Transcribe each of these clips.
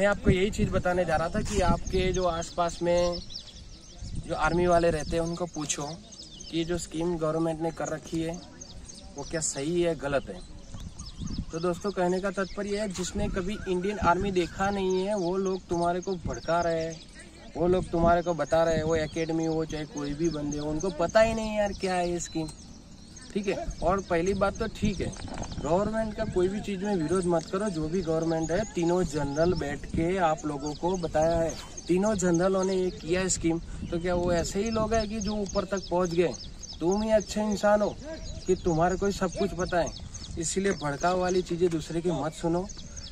मैं आपको यही चीज़ बताने जा रहा था कि आपके जो आसपास में जो आर्मी वाले रहते हैं उनको पूछो कि जो स्कीम गवर्नमेंट ने कर रखी है वो क्या सही है गलत है। तो दोस्तों कहने का तात्पर्य है जिसने कभी इंडियन आर्मी देखा नहीं है वो लोग तुम्हारे को भड़का रहे हैं, वो लोग तुम्हारे को बता रहे हैं, वो एकेडमी हो चाहे कोई भी बंदे हो, उनको पता ही नहीं यार क्या है ये स्कीम। ठीक है। और पहली बात तो ठीक है, गवर्नमेंट का कोई भी चीज़ में विरोध मत करो। जो भी गवर्नमेंट है तीनों जनरल बैठ के आप लोगों को बताया है, तीनों जनरलों ने ये किया है स्कीम। तो क्या वो ऐसे ही लोग हैं कि जो ऊपर तक पहुंच गए? तुम ही अच्छे इंसान हो कि तुम्हारे को सब कुछ पता है। इसीलिए भड़काव वाली चीज़ें दूसरे की मत सुनो।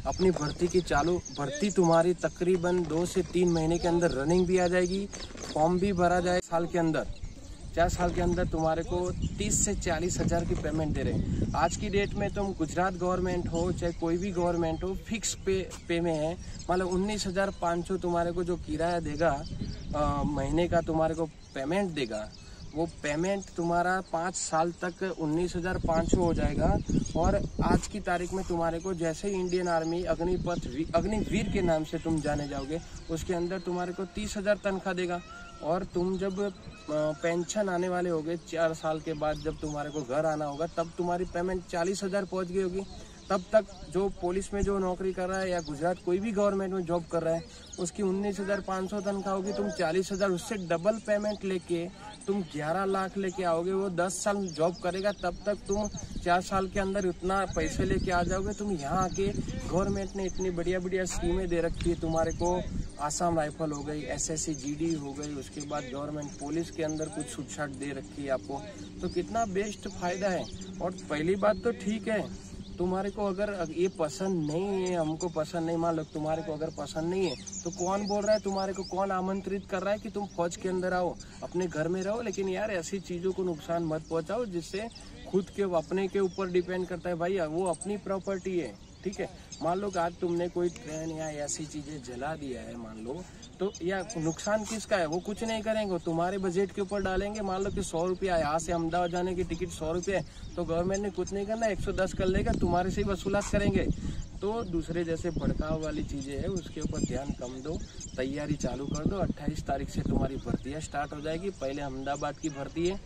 अपनी भर्ती की भर्ती तुम्हारी तकरीबन 2 से 3 महीने के अंदर रनिंग भी आ जाएगी, फॉर्म भी भरा जाए। 4 साल के अंदर तुम्हारे को 30 से 40 हज़ार की पेमेंट दे रहे हैं। आज की डेट में तुम गुजरात गवर्नमेंट हो चाहे कोई भी गवर्नमेंट हो, फिक्स पे में है। मतलब 19,500 तुम्हारे को जो किराया देगा, महीने का तुम्हारे को पेमेंट देगा, वो पेमेंट तुम्हारा 5 साल तक 19,500 हो जाएगा। और आज की तारीख में तुम्हारे को जैसे ही इंडियन आर्मी अग्निवीर के नाम से तुम जाने जाओगे, उसके अंदर तुम्हारे को 30,000 तनख्वाह देगा। और तुम जब पेंशन आने वाले होगे 4 साल के बाद, जब तुम्हारे को घर आना होगा, तब तुम्हारी पेमेंट 40,000 पहुँच गई होगी। तब तक जो पुलिस में जो नौकरी कर रहा है या गुजरात कोई भी गवर्नमेंट में जॉब कर रहा है, उसकी 19,500 तनख्वाह होगी। तुम 40,000 उससे डबल पेमेंट लेके तुम 11 लाख लेके आओगे। वो 10 साल जॉब करेगा, तब तक तुम 4 साल के अंदर उतना पैसे लेके आ जाओगे। तुम यहाँ आके गवर्नमेंट ने इतनी बढ़िया स्कीमें दे रखी है तुम्हारे को। आसाम राइफल हो गई, SSC GD हो गई, उसके बाद गवर्नमेंट पुलिस के अंदर कुछ छूट दे रखी है आपको। तो कितना बेस्ट फायदा है। और पहली बात तो ठीक है, तुम्हारे को अगर ये पसंद नहीं है, हमको पसंद नहीं, मान लो तुम्हारे को अगर पसंद नहीं है तो कौन बोल रहा है तुम्हारे को, कौन आमंत्रित कर रहा है कि तुम फौज के अंदर आओ, अपने घर में रहो। लेकिन यार ऐसी चीज़ों को नुकसान मत पहुंचाओ जिससे खुद के अपने के ऊपर डिपेंड करता है। भाई वो अपनी प्रॉपर्टी है। ठीक है। मान लो कि आज तुमने कोई ट्रेन या ऐसी चीज़ें जला दिया है मान लो, तो या नुकसान किसका है? वो कुछ नहीं करेंगे, तुम्हारे बजट के ऊपर डालेंगे। मान लो कि 100 रुपया यहाँ से अहमदाबाद जाने की टिकट 100 रुपये है, तो गवर्नमेंट ने कुछ नहीं करना, 110 कर लेगा, तुम्हारे से ही वसूलात करेंगे। तो दूसरे जैसे भड़काव वाली चीज़ें है उसके ऊपर ध्यान कम दो, तैयारी चालू कर दो। 28 तारीख से तुम्हारी भर्तियाँ स्टार्ट हो जाएगी। पहले अहमदाबाद की भर्ती है,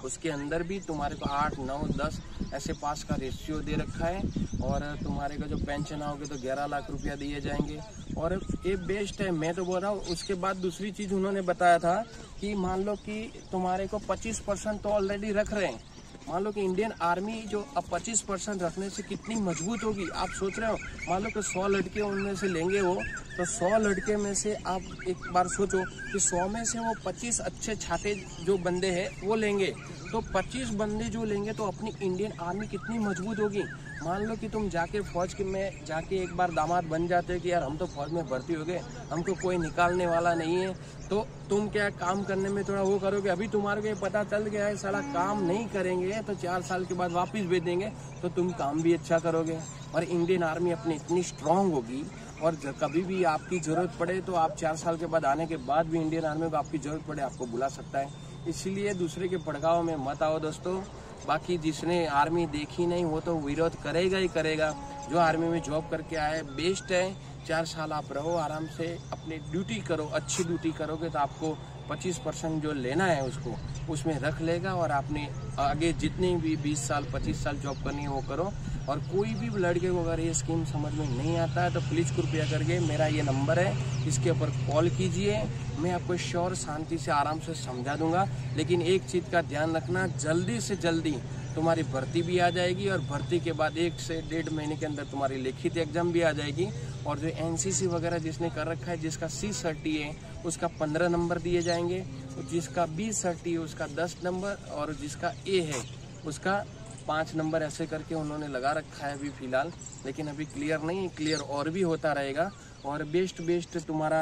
उसके अंदर भी तुम्हारे को 8, 9, 10 ऐसे पास का रेशियो दे रखा है। और तुम्हारे को जो पेंशन आओगे तो 11 लाख रुपया दिए जाएंगे। और ये बेस्ट है, मैं तो बोल रहा हूँ। उसके बाद दूसरी चीज़ उन्होंने बताया था कि मान लो कि तुम्हारे को 25% तो ऑलरेडी रख रहे हैं। मान लो कि इंडियन आर्मी जो अब 25% रखने से कितनी मजबूत होगी आप सोच रहे हो। मान लो कि 100 लड़के उनमें से लेंगे वो, तो 100 लड़के में से आप एक बार सोचो कि 100 में से वो 25 अच्छे छाटे जो बंदे हैं वो लेंगे, तो 25 बंदे जो लेंगे तो अपनी इंडियन आर्मी कितनी मजबूत होगी। मान लो कि तुम जाके फौज के में जाके एक बार दामाद बन जाते हो कि यार हम तो फौज में भर्ती हो गए, हमको कोई निकालने वाला नहीं है, तो तुम क्या काम करने में थोड़ा वो करोगे। अभी तुम्हारे को पता चल गया है साला काम नहीं करेंगे तो 4 साल के बाद वापस भेज देंगे, तो तुम काम भी अच्छा करोगे। और इंडियन आर्मी अपनी इतनी स्ट्रांग होगी, और कभी भी आपकी ज़रूरत पड़े तो आप 4 साल के बाद आने के बाद भी इंडियन आर्मी को आपकी ज़रूरत पड़े आपको बुला सकता है। इसीलिए दूसरे के भड़काव में मत आओ दोस्तों। बाकी जिसने आर्मी देखी नहीं वो तो विरोध करेगा ही करेगा। जो आर्मी में जॉब करके आए बेस्ट है। 4 साल आप रहो आराम से, अपनी ड्यूटी करो, अच्छी ड्यूटी करोगे तो आपको 25% जो लेना है उसको उसमें रख लेगा। और आपने आगे जितनी भी 20 साल 25 साल जॉब करनी है वो करो। और कोई भी लड़के को अगर ये स्कीम समझ में नहीं आता है तो प्लीज़ कृपया करके मेरा ये नंबर है, इसके ऊपर कॉल कीजिए। मैं आपको श्योर शांति से आराम से समझा दूंगा। लेकिन एक चीज़ का ध्यान रखना, जल्दी से जल्दी तुम्हारी भर्ती भी आ जाएगी। और भर्ती के बाद 1 से 1.5 महीने के अंदर तुम्हारी लिखित एग्जाम भी आ जाएगी। और जो NCC वगैरह जिसने कर रखा है, जिसका C सर्टी है उसका 15 नंबर दिए जाएंगे, जिसका B सर्टी है उसका 10 नंबर, और जिसका A है उसका 5 नंबर, ऐसे करके उन्होंने लगा रखा है अभी फ़िलहाल। लेकिन अभी क्लियर नहीं, क्लियर और भी होता रहेगा। और बेस्ट तुम्हारा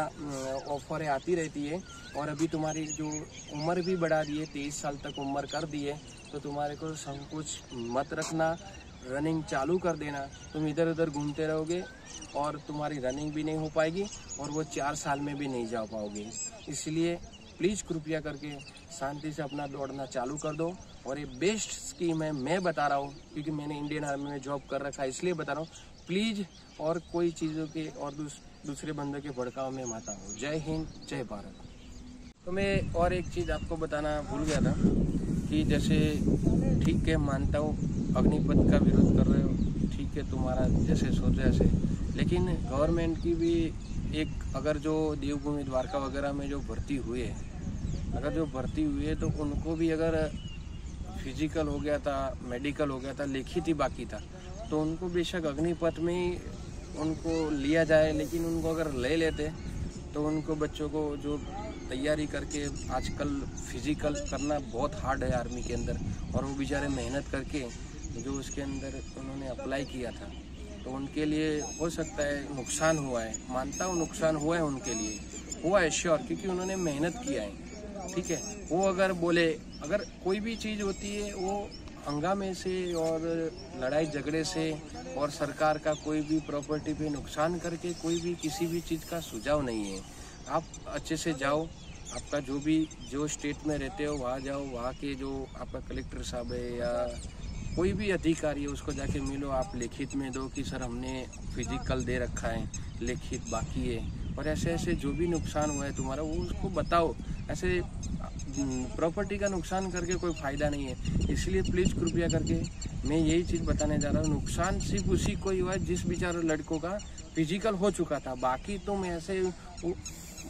ऑफर आती रहती है। और अभी तुम्हारी जो उम्र भी बढ़ा दी है, 23 साल तक उम्र कर दी है, तो तुम्हारे को संकोच मत रखना, रनिंग चालू कर देना। तुम इधर उधर घूमते रहोगे और तुम्हारी रनिंग भी नहीं हो पाएगी और वो 4 साल में भी नहीं जा पाओगे। इसलिए प्लीज़ कृपया करके शांति से अपना दौड़ना चालू कर दो। और ये बेस्ट स्कीम है, मैं बता रहा हूँ क्योंकि मैंने इंडियन आर्मी में जॉब कर रखा है इसलिए बता रहा हूँ। प्लीज़ और कोई चीज़ों के और दूसरे बंदे के भड़काव में मत आओ। जय हिंद, जय भारत। तो मैं और एक चीज़ आपको बताना भूल गया था कि जैसे ठीक है, मानता हूँ अग्निपथ का विरोध कर रहे हो, ठीक है, तुम्हारा जैसे सोच ऐसे, लेकिन गवर्नमेंट की भी एक, अगर जो देवभूमि द्वारका वगैरह में जो भर्ती हुए, अगर जो भर्ती हुए तो उनको भी अगर फिजिकल हो गया था, मेडिकल हो गया था, लिखित ही बाकी था, तो उनको बेशक अग्निपथ में ही उनको लिया जाए, लेकिन उनको अगर ले लेते तो उनको बच्चों को जो तैयारी करके, आजकल फिजिकल करना बहुत हार्ड है आर्मी के अंदर, और वो बेचारे मेहनत करके जो उसके अंदर उन्होंने अप्लाई किया था, तो उनके लिए हो सकता है नुकसान हुआ है, मानता हूँ नुकसान हुआ है, उनके लिए हुआ है श्योर, क्योंकि उन्होंने मेहनत किया है। ठीक है, वो अगर बोले, अगर कोई भी चीज़ होती है वो हंगामे से और लड़ाई झगड़े से और सरकार का कोई भी प्रॉपर्टी पे नुकसान करके कोई भी किसी भी चीज़ का सुझाव नहीं है। आप अच्छे से जाओ, आपका जो स्टेट में रहते हो वहाँ जाओ, वहाँ के जो आपका कलेक्टर साहब है या कोई भी अधिकारी है उसको जाके मिलो, आप लिखित में दो कि सर हमने फिजिकल दे रखा है, लिखित बाकी है, और ऐसे ऐसे जो भी नुकसान हुआ है तुम्हारा वो उसको बताओ। ऐसे प्रॉपर्टी का नुकसान करके कोई फ़ायदा नहीं है। इसलिए प्लीज़ कृपया करके मैं यही चीज़ बताने जा रहा हूँ, नुकसान सिर्फ उसी को ही हुआ है जिस बेचारे लड़कों का फिजिकल हो चुका था, बाकी तुम ऐसे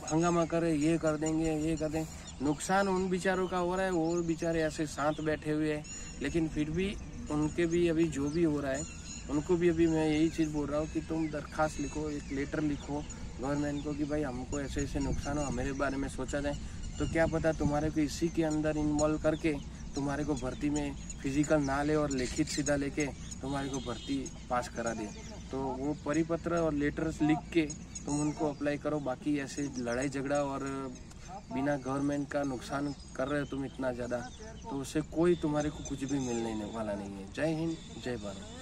हंगामा करे, ये कर देंगे, नुकसान उन बेचारों का हो रहा है, वो बेचारे ऐसे साथ बैठे हुए हैं, लेकिन फिर भी उनके भी अभी जो भी हो रहा है उनको भी अभी मैं यही चीज़ बोल रहा हूँ कि तुम दरख्वास्त लिखो, एक लेटर लिखो गवर्नमेंट को कि भाई हमको ऐसे ऐसे नुकसान हो, हमारे बारे में सोचा जाए, तो क्या पता तुम्हारे को इसी के अंदर इन्वॉल्व करके तुम्हारे को भर्ती में फिजिकल ना ले और लिखित सीधा लेके तुम्हारे को भर्ती पास करा दे। तो वो परिपत्र और लेटर्स लिख के तुम उनको अप्लाई करो। बाकी ऐसे लड़ाई झगड़ा और बिना गवर्नमेंट का नुकसान कर रहे हो तुम इतना ज़्यादा, तो उससे कोई तुम्हारे को कुछ भी मिलने वाला नहीं है। जय हिंद, जय भारत।